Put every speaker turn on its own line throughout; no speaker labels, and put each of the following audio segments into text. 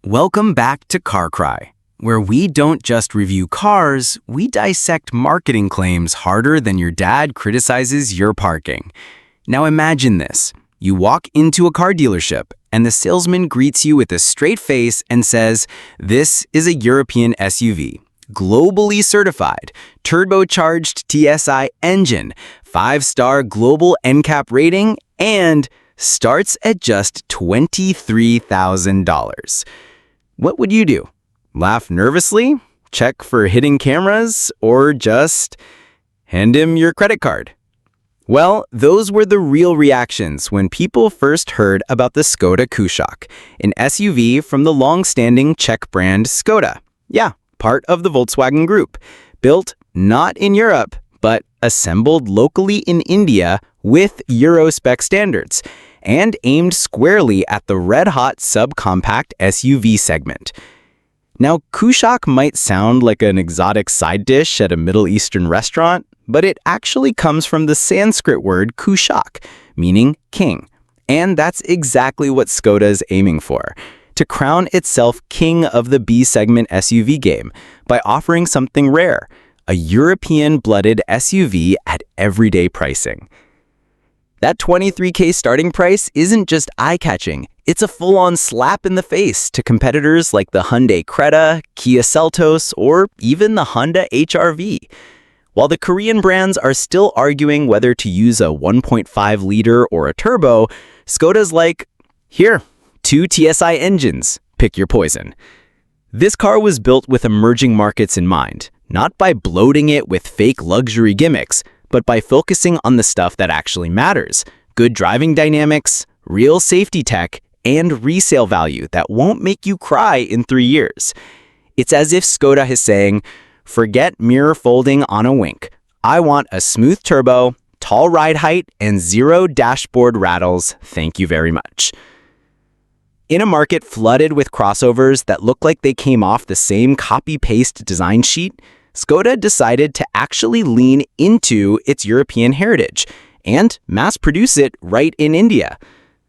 Welcome back to Carcry, where we don't just review cars, we dissect marketing claims harder than your dad criticizes your parking. Now imagine this. You walk into a car dealership, and the salesman greets you with a straight face and says, "This is a European SUV, globally certified, turbocharged TSI engine, 5-star global NCAP rating, and starts at just $23,000. What would you do? Laugh nervously? Check for hidden cameras? Or just hand him your credit card? Well, those were the real reactions when people first heard about the Skoda Kushaq, an SUV from the long-standing Czech brand Skoda. Yeah, part of the Volkswagen Group. Built not in Europe, but assembled locally in India with Euro spec standards, and aimed squarely at the red-hot subcompact SUV segment. Now, Kushaq might sound like an exotic side dish at a Middle Eastern restaurant, but it actually comes from the Sanskrit word Kushaq, meaning king. And that's exactly what Skoda is aiming for, to crown itself king of the B-segment SUV game by offering something rare, a European-blooded SUV at everyday pricing. That $23K starting price isn't just eye-catching, it's a full-on slap in the face to competitors like the Hyundai Creta, Kia Seltos, or even the Honda HR-V. While the Korean brands are still arguing whether to use a 1.5-liter or a turbo, Skoda's like, here, 2 TSI engines, pick your poison. This car was built with emerging markets in mind, not by bloating it with fake luxury gimmicks, but by focusing on the stuff that actually matters: good driving dynamics, real safety tech, and resale value that won't make you cry in 3 years. It's as if Skoda is saying, forget mirror folding on a wink. I want a smooth turbo, tall ride height, and 0 dashboard rattles. Thank you very much. In a market flooded with crossovers that look like they came off the same copy-paste design sheet, Skoda decided to actually lean into its European heritage and mass-produce it right in India.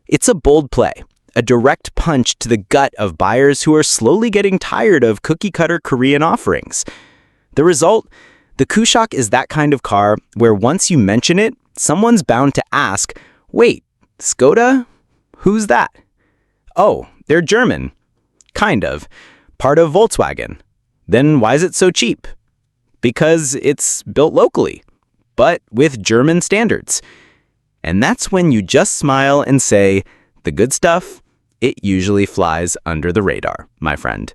It's a bold play, a direct punch to the gut of buyers who are slowly getting tired of cookie-cutter Korean offerings. The result? The Kushaq is that kind of car where once you mention it, someone's bound to ask, wait, Skoda? Who's that? Oh, they're German. Kind of. Part of Volkswagen. Then why is it so cheap? Because it's built locally, but with German standards. And that's when you just smile and say, the good stuff, it usually flies under the radar, my friend.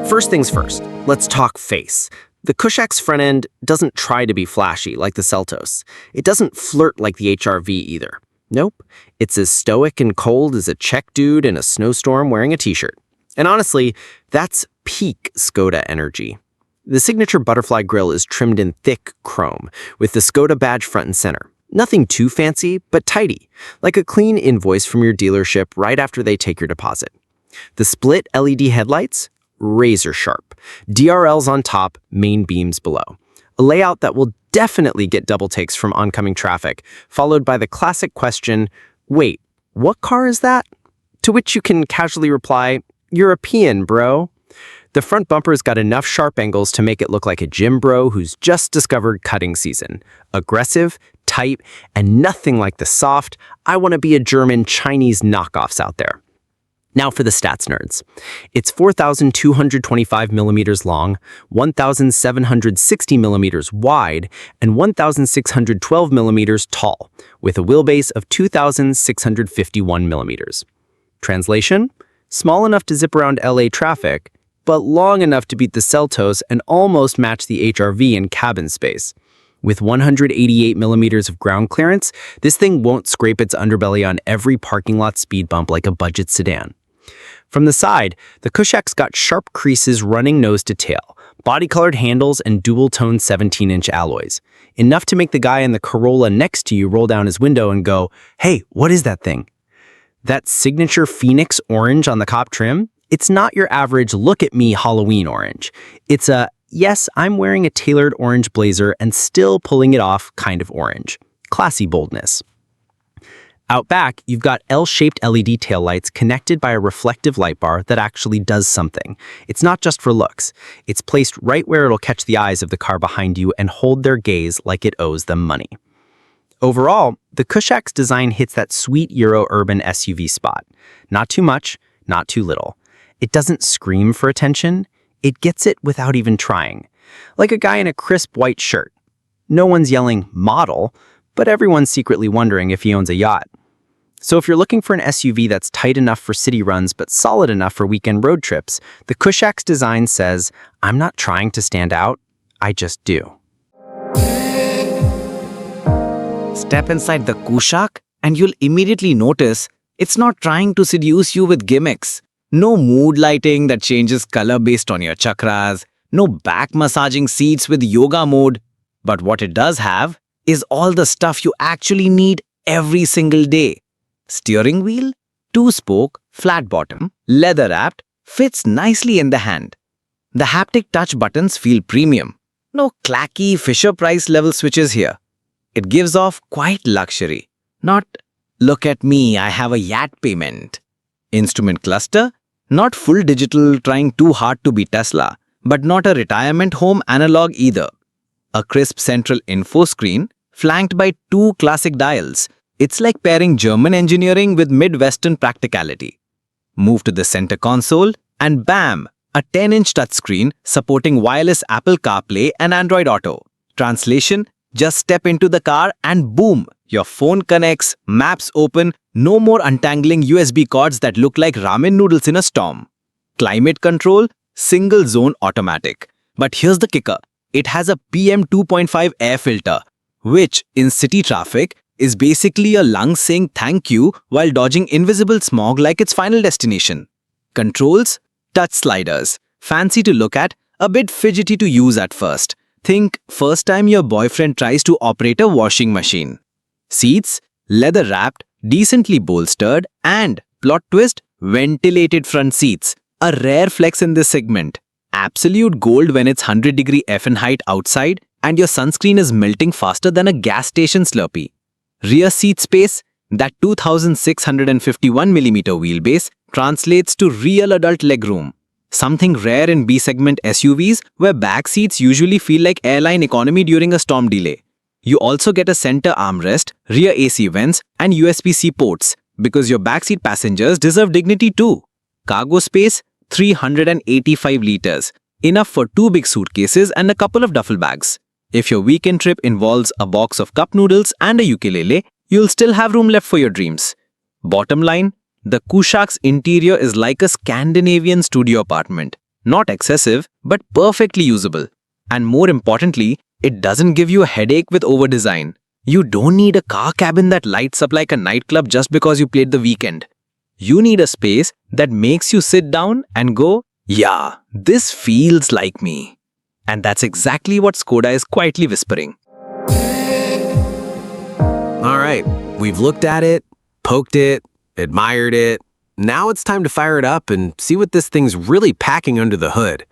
First things first, let's talk face. The Kushaq's front end doesn't try to be flashy like the Seltos. It doesn't flirt like the HR-V either. Nope, it's as stoic and cold as a Czech dude in a snowstorm wearing a t-shirt. And honestly, that's peak Skoda energy. The signature butterfly grille is trimmed in thick chrome, with the Skoda badge front and center. Nothing too fancy, but tidy, like a clean invoice from your dealership right after they take your deposit. The split LED headlights? Razor sharp. DRLs on top, main beams below. A layout that will definitely get double takes from oncoming traffic, followed by the classic question, wait, what car is that? To which you can casually reply, European, bro. The front bumper's got enough sharp angles to make it look like a gym bro who's just discovered cutting season. Aggressive, tight, and nothing like the soft, I want to be a German Chinese knockoffs out there. Now for the stats nerds. It's 4,225 millimeters long, 1,760 millimeters wide, and 1,612 millimeters tall, with a wheelbase of 2,651 millimeters. Translation? Small enough to zip around LA traffic, but long enough to beat the Seltos and almost match the HR-V in cabin space. With 188 millimeters of ground clearance, this thing won't scrape its underbelly on every parking lot speed bump like a budget sedan. From the side, the Kushaq's got sharp creases running nose to tail, body-colored handles, and dual-tone 17-inch alloys. Enough to make the guy in the Corolla next to you roll down his window and go, hey, what is that thing? That signature Phoenix orange on the cop trim? It's not your average look-at-me Halloween orange. It's a, yes, I'm wearing a tailored orange blazer and still pulling it off kind of orange. Classy boldness. Out back, you've got L-shaped LED taillights connected by a reflective light bar that actually does something. It's not just for looks. It's placed right where it'll catch the eyes of the car behind you and hold their gaze like it owes them money. Overall, the Kushaq's design hits that sweet Euro urban SUV spot. Not too much, not too little. It doesn't scream for attention. It gets it without even trying. Like a guy in a crisp white shirt. No one's yelling model, but everyone's secretly wondering if he owns a yacht. So if you're looking for an SUV that's tight enough for city runs but solid enough for weekend road trips, the Kushaq's design says, I'm not trying to stand out, I just do.
Step inside the Kushaq and you'll immediately notice it's not trying to seduce you with gimmicks. No mood lighting that changes color based on your chakras, no back massaging seats with yoga mode. But what it does have is all the stuff you actually need every single day. Steering wheel, 2-spoke, flat bottom, leather wrapped, fits nicely in the hand. The haptic touch buttons feel premium. No clacky Fisher-Price level switches here. It gives off quite luxury. Not, look at me, I have a yacht payment. Instrument cluster, not full digital trying too hard to be Tesla, but not a retirement home analog either. A crisp central info screen, flanked by 2 classic dials. It's like pairing German engineering with Midwestern practicality. Move to the center console, and bam! A 10-inch touchscreen supporting wireless Apple CarPlay and Android Auto. Translation, just step into the car and boom! Your phone connects, maps open, no more untangling USB cords that look like ramen noodles in a storm. Climate control, single zone automatic. But here's the kicker. It has a PM 2.5 air filter, which, in city traffic, is basically a lung saying thank you while dodging invisible smog like its final destination. Controls, touch sliders, fancy to look at, a bit fidgety to use at first. Think first time your boyfriend tries to operate a washing machine. Seats, leather wrapped, decently bolstered, and, plot twist, ventilated front seats. A rare flex in this segment. Absolute gold when it's 100-degree Fahrenheit outside and your sunscreen is melting faster than a gas station Slurpee. Rear seat space, that 2,651mm wheelbase translates to real adult legroom. Something rare in B-segment SUVs where back seats usually feel like airline economy during a storm delay. You also get a center armrest, rear AC vents, and USB-C ports because your backseat passengers deserve dignity too. Cargo space, 385 liters, enough for 2 big suitcases and a couple of duffel bags. If your weekend trip involves a box of cup noodles and a ukulele, you'll still have room left for your dreams. Bottom line, the Kushaq's interior is like a Scandinavian studio apartment. Not excessive, but perfectly usable. And more importantly, it doesn't give you a headache with over-design. You don't need a car cabin that lights up like a nightclub just because you played The Weekend. You need a space that makes you sit down and go, yeah, this feels like me. And that's exactly what Skoda is quietly whispering.
All right, we've looked at it, poked it, admired it. Now it's time to fire it up and see what this thing's really packing under the hood.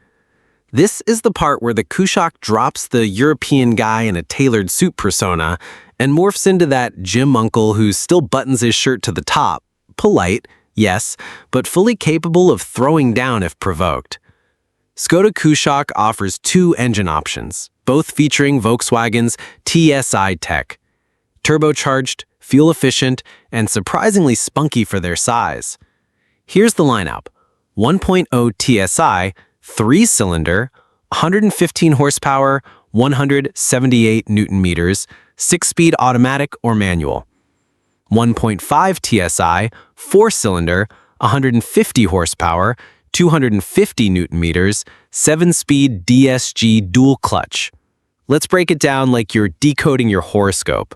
This is the part where the Kushaq drops the European guy in a tailored suit persona and morphs into that gym uncle who still buttons his shirt to the top. Polite, yes, but fully capable of throwing down if provoked. Skoda Kushaq offers 2 engine options, both featuring Volkswagen's TSI tech. Turbocharged, fuel-efficient, and surprisingly spunky for their size. Here's the lineup. 1.0 TSI, 3-cylinder, 115 horsepower, 178 Nm, 6-speed automatic or manual. 1.5 TSI, 4-cylinder, 150 horsepower, 250 Nm, 7-speed DSG dual clutch. Let's break it down like you're decoding your horoscope.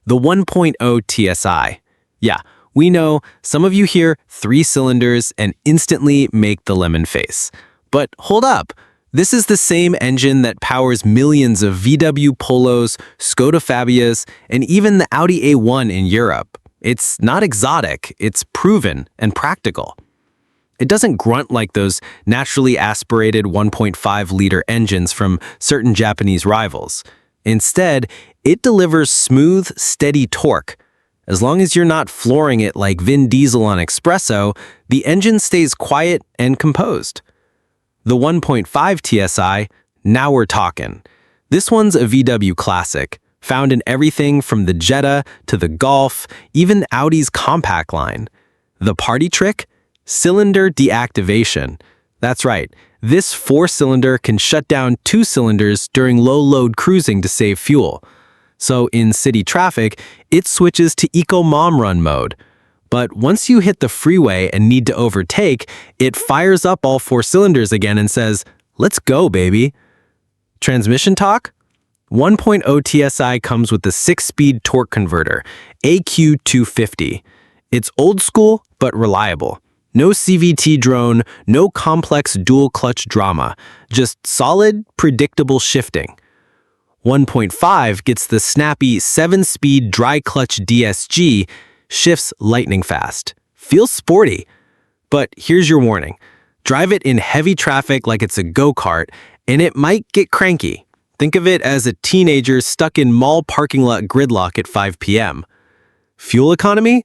The 1.0 TSI. Yeah, we know some of you hear 3 cylinders and instantly make the lemon face. But hold up, this is the same engine that powers millions of VW Polos, Skoda Fabias, and even the Audi A1 in Europe. It's not exotic, it's proven and practical. It doesn't grunt like those naturally aspirated 1.5-liter engines from certain Japanese rivals. Instead, it delivers smooth, steady torque. As long as you're not flooring it like Vin Diesel on espresso, the engine stays quiet and composed. The 1.5 TSI, now we're talking. This one's a VW classic, found in everything from the Jetta to the Golf, even Audi's compact line. The party trick? Cylinder deactivation. That's right, this 4-cylinder can shut down 2 cylinders during low-load cruising to save fuel. So in city traffic, it switches to Eco Mom Run mode. But once you hit the freeway and need to overtake, it fires up all 4 cylinders again and says, "Let's go, baby." Transmission talk? 1.0 TSI comes with the 6-speed torque converter, AQ250. It's old school, but reliable. No CVT drone, no complex dual-clutch drama, just solid, predictable shifting. 1.5 gets the snappy 7-speed dry-clutch DSG, shifts lightning fast. Feels sporty. But here's your warning. Drive it in heavy traffic like it's a go-kart, and it might get cranky. Think of it as a teenager stuck in mall parking lot gridlock at 5 p.m. Fuel economy?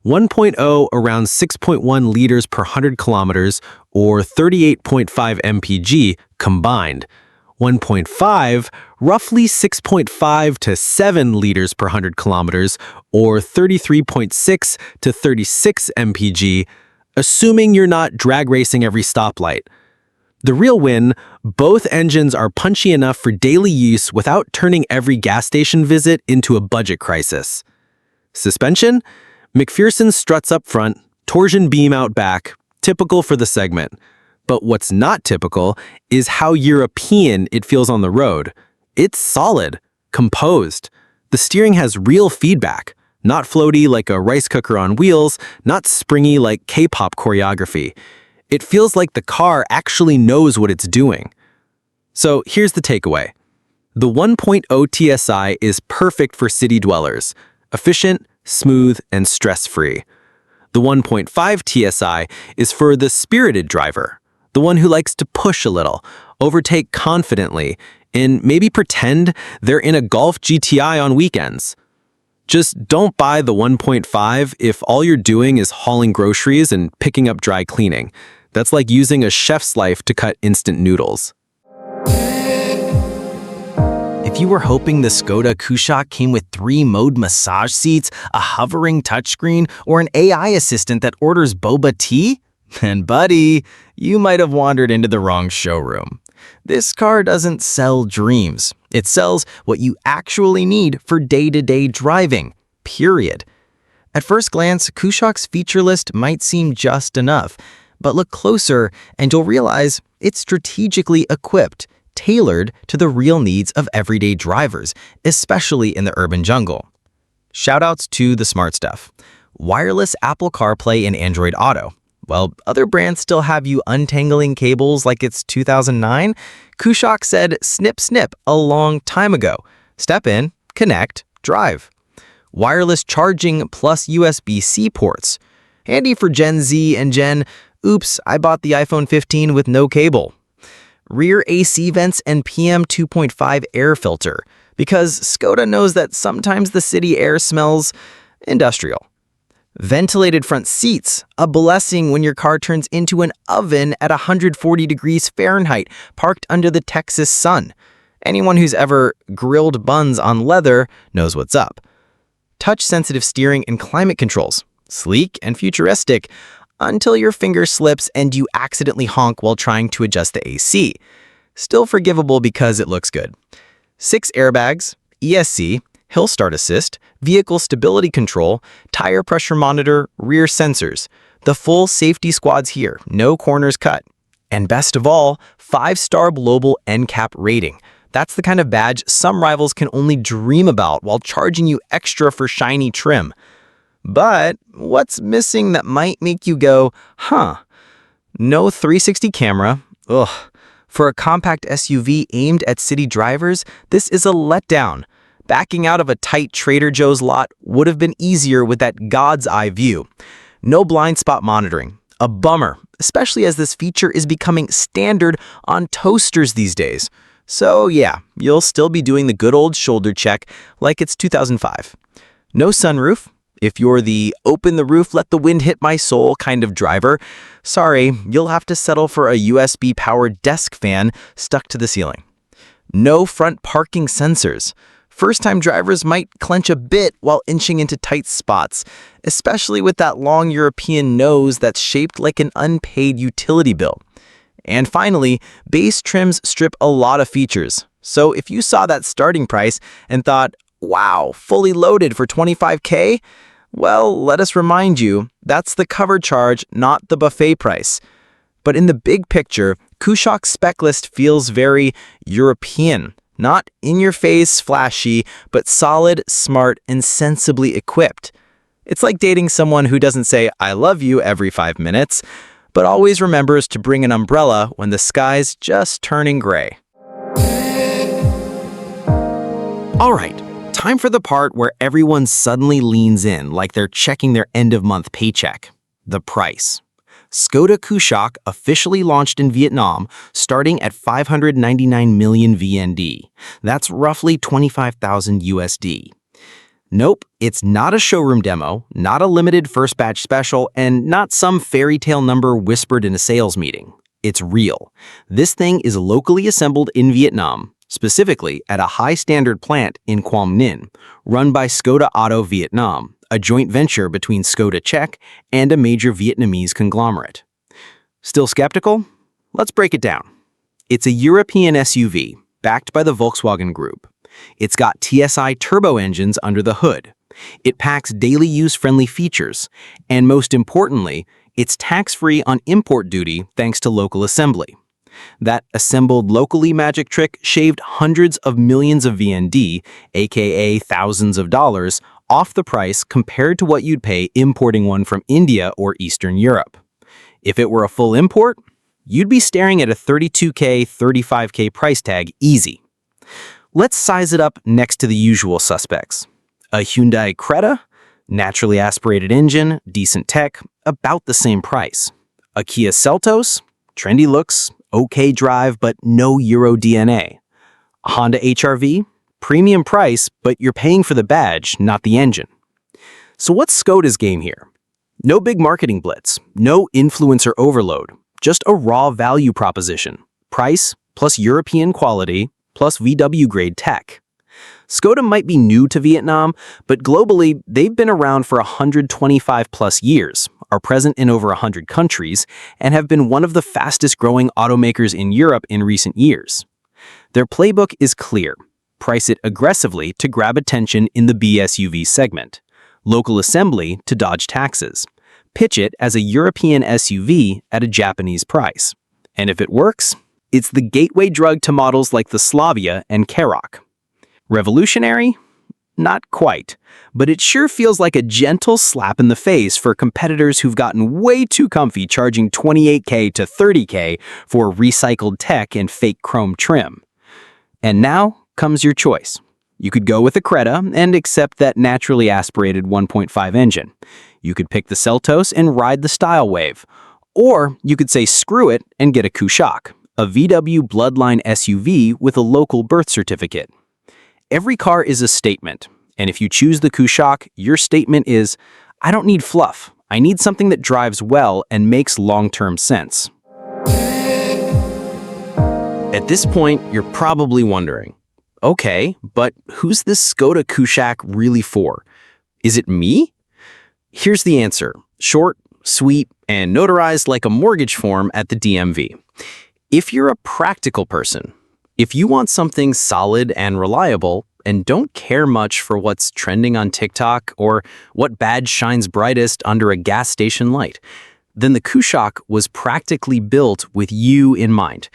1.0 around 6.1 liters per 100 kilometers, or 38.5 mpg combined. 1.5, roughly 6.5 to 7 liters per 100 kilometers, or 33.6 to 36 mpg, assuming you're not drag racing every stoplight. The real win, both engines are punchy enough for daily use without turning every gas station visit into a budget crisis. Suspension? McPherson struts up front, torsion beam out back, typical for the segment. But what's not typical is how European it feels on the road. It's solid, composed. The steering has real feedback, not floaty like a rice cooker on wheels, not springy like K-pop choreography. It feels like the car actually knows what it's doing. So here's the takeaway. The 1.0 TSI is perfect for city dwellers, efficient, smooth, and stress-free. The 1.5 TSI is for the spirited driver, the one who likes to push a little, overtake confidently, and maybe pretend they're in a Golf GTI on weekends. Just don't buy the 1.5 if all you're doing is hauling groceries and picking up dry cleaning. That's like using a chef's life to cut instant noodles.
If you were hoping the Skoda Kushaq came with 3-mode massage seats, a hovering touchscreen, or an AI assistant that orders boba tea, then buddy, you might have wandered into the wrong showroom. This car doesn't sell dreams. It sells what you actually need for day-to-day driving, period. At first glance, Kushaq's feature list might seem just enough, but look closer and you'll realize it's strategically equipped, tailored to the real needs of everyday drivers, especially in the urban jungle. Shoutouts to the smart stuff. Wireless Apple CarPlay and Android Auto. While other brands still have you untangling cables like it's 2009, Kushaq said snip snip a long time ago. Step in, connect, drive. Wireless charging plus USB-C ports. Handy for Gen Z and Gen, oops, I bought the iPhone 15 with no cable. Rear AC vents and PM 2.5 air filter, because Skoda knows that sometimes the city air smells industrial. Ventilated front seats, a blessing when your car turns into an oven at 140 degrees Fahrenheit, parked under the Texas sun. Anyone who's ever grilled buns on leather knows what's up. Touch-sensitive steering and climate controls, sleek and futuristic, until your finger slips and you accidentally honk while trying to adjust the AC. Still forgivable because it looks good. 6 airbags, ESC, hill start assist, vehicle stability control, tire pressure monitor, rear sensors. The full safety squad's here, no corners cut. And best of all, 5-star global NCAP rating. That's the kind of badge some rivals can only dream about while charging you extra for shiny trim. But what's missing that might make you go, huh? No 360 camera. Ugh. For a compact SUV aimed at city drivers, this is a letdown. Backing out of a tight Trader Joe's lot would have been easier with that God's eye view. No blind spot monitoring. A bummer, especially as this feature is becoming standard on toasters these days. So yeah, you'll still be doing the good old shoulder check like it's 2005. No sunroof.
If you're the open the roof, let the wind hit my soul kind of driver, sorry, you'll have to settle for a USB-powered desk fan stuck to the ceiling. No front parking sensors. First-time drivers might clench a bit while inching into tight spots, especially with that long European nose that's shaped like an unpaid utility bill. And finally, base trims strip a lot of features. So if you saw that starting price and thought, wow, fully loaded for $25K? Well, let us remind you, that's the cover charge, not the buffet price. But in the big picture, Kushaq's spec list feels very European. Not in-your-face, flashy, but solid, smart, and sensibly equipped. It's like dating someone who doesn't say, I love you every 5 minutes, but always remembers to bring an umbrella when the sky's just turning gray.
All right, time for the part where everyone suddenly leans in like they're checking their end-of-month paycheck. The price. Skoda Kushaq officially launched in Vietnam, starting at 599 million VND. That's roughly 25,000 USD. Nope, it's not a showroom demo, not a limited first batch special, and not some fairy tale number whispered in a sales meeting. It's real. This thing is locally assembled in Vietnam, specifically at a high-standard plant in Quang Ninh, run by Skoda Auto Vietnam, a joint venture between Skoda Czech and a major Vietnamese conglomerate. Still skeptical? Let's break it down. It's a European SUV, backed by the Volkswagen Group. It's got TSI turbo engines under the hood. It packs daily use-friendly features, and most importantly, it's tax-free on import duty thanks to local assembly. That assembled locally magic trick shaved hundreds of millions of VND, aka thousands of dollars, off the price compared to what you'd pay importing one from India or Eastern Europe. If it were a full import, you'd be staring at a $32K, $35K price tag easy. Let's size it up next to the usual suspects. A Hyundai Creta, naturally aspirated engine, decent tech, about the same price. A Kia Seltos, trendy looks, okay drive, but no Euro DNA. A Honda HR-V, premium price, but you're paying for the badge, not the engine. So what's Skoda's game here? No big marketing blitz, no influencer overload, just a raw value proposition. Price plus European quality plus VW grade tech. Skoda might be new to Vietnam, but globally, they've been around for 125 plus years, are present in over 100 countries, and have been one of the fastest growing automakers in Europe in recent years. Their playbook is clear. Price it aggressively to grab attention in the BSUV segment. Local assembly to dodge taxes. Pitch it as a European SUV at a Japanese price. And if it works, it's the gateway drug to models like the Slavia and Karoq. Revolutionary? Not quite, but it sure feels like a gentle slap in the face for competitors who've gotten way too comfy charging $28K to $30K for recycled tech and fake chrome trim. And now comes your choice. You could go with a Creta and accept that naturally aspirated 1.5 engine. You could pick the Seltos and ride the style wave. Or you could say screw it and get a Kushaq, a VW bloodline SUV with a local birth certificate. Every car is a statement, and if you choose the Kushaq, your statement is, I don't need fluff. I need something that drives well and makes long-term sense. At this point, you're probably wondering, okay, but who's this Skoda Kushaq really for? Is it me? Here's the answer, short, sweet, and notarized like a mortgage form at the DMV. If you're a practical person, if you want something solid and reliable and don't care much for what's trending on TikTok or what badge shines brightest under a gas station light, then the Kushaq was practically built with you in mind.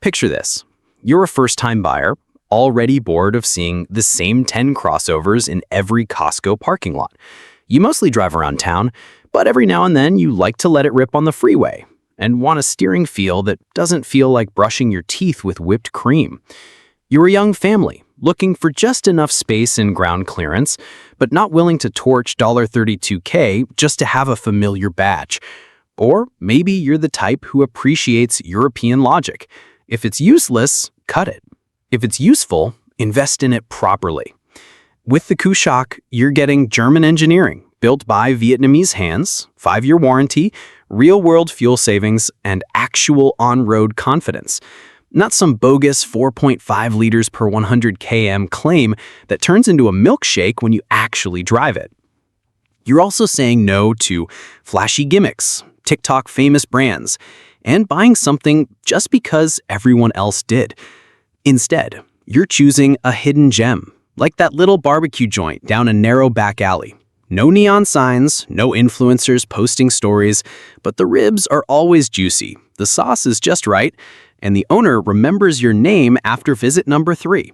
Picture this. You're a first-time buyer, already bored of seeing the same 10 crossovers in every Costco parking lot. You mostly drive around town, but every now and then you like to let it rip on the freeway and want a steering feel that doesn't feel like brushing your teeth with whipped cream. You're a young family, looking for just enough space and ground clearance, but not willing to torch $32K just to have a familiar badge. Or maybe you're the type who appreciates European logic. If it's useless, cut it. If it's useful, invest in it properly. With the Kushaq, you're getting German engineering,
Built by Vietnamese hands, 5-year warranty, real-world fuel savings, and actual on-road confidence. Not some bogus 4.5 liters per 100 km claim that turns into a milkshake when you actually drive it. You're also saying no to flashy gimmicks, TikTok famous brands, and buying something just because everyone else did. Instead, you're choosing a hidden gem, like that little barbecue joint down a narrow back alley. No neon signs, no influencers posting stories, but the ribs are always juicy, the sauce is just right, and the owner remembers your name after visit number 3.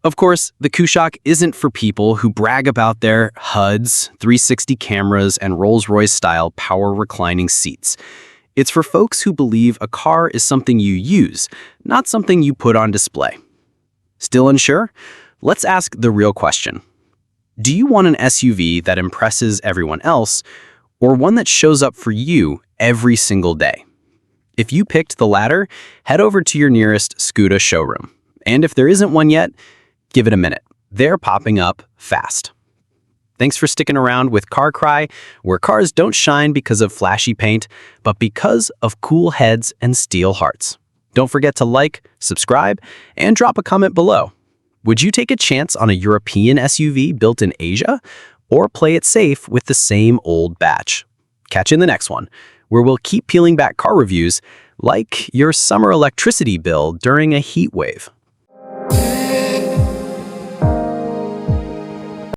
Of course, the Kushaq isn't for people who brag about their HUDs, 360 cameras, and Rolls-Royce-style power reclining seats. It's for folks who believe a car is something you use, not something you put on display. Still unsure? Let's ask the real question. Do you want an SUV that impresses everyone else, or one that shows up for you every single day? If you picked the latter, head over to your nearest Skoda showroom. And if there isn't one yet, give it a minute. They're popping up fast. Thanks for sticking around with Carcry, where cars don't shine because of flashy paint, but because of cool heads and steel hearts. Don't forget to like, subscribe, and drop a comment below. Would you take a chance on a European SUV built in Asia, or play it safe with the same old batch? Catch you in the next one, where we'll keep peeling back car reviews like your summer electricity bill during a heat wave.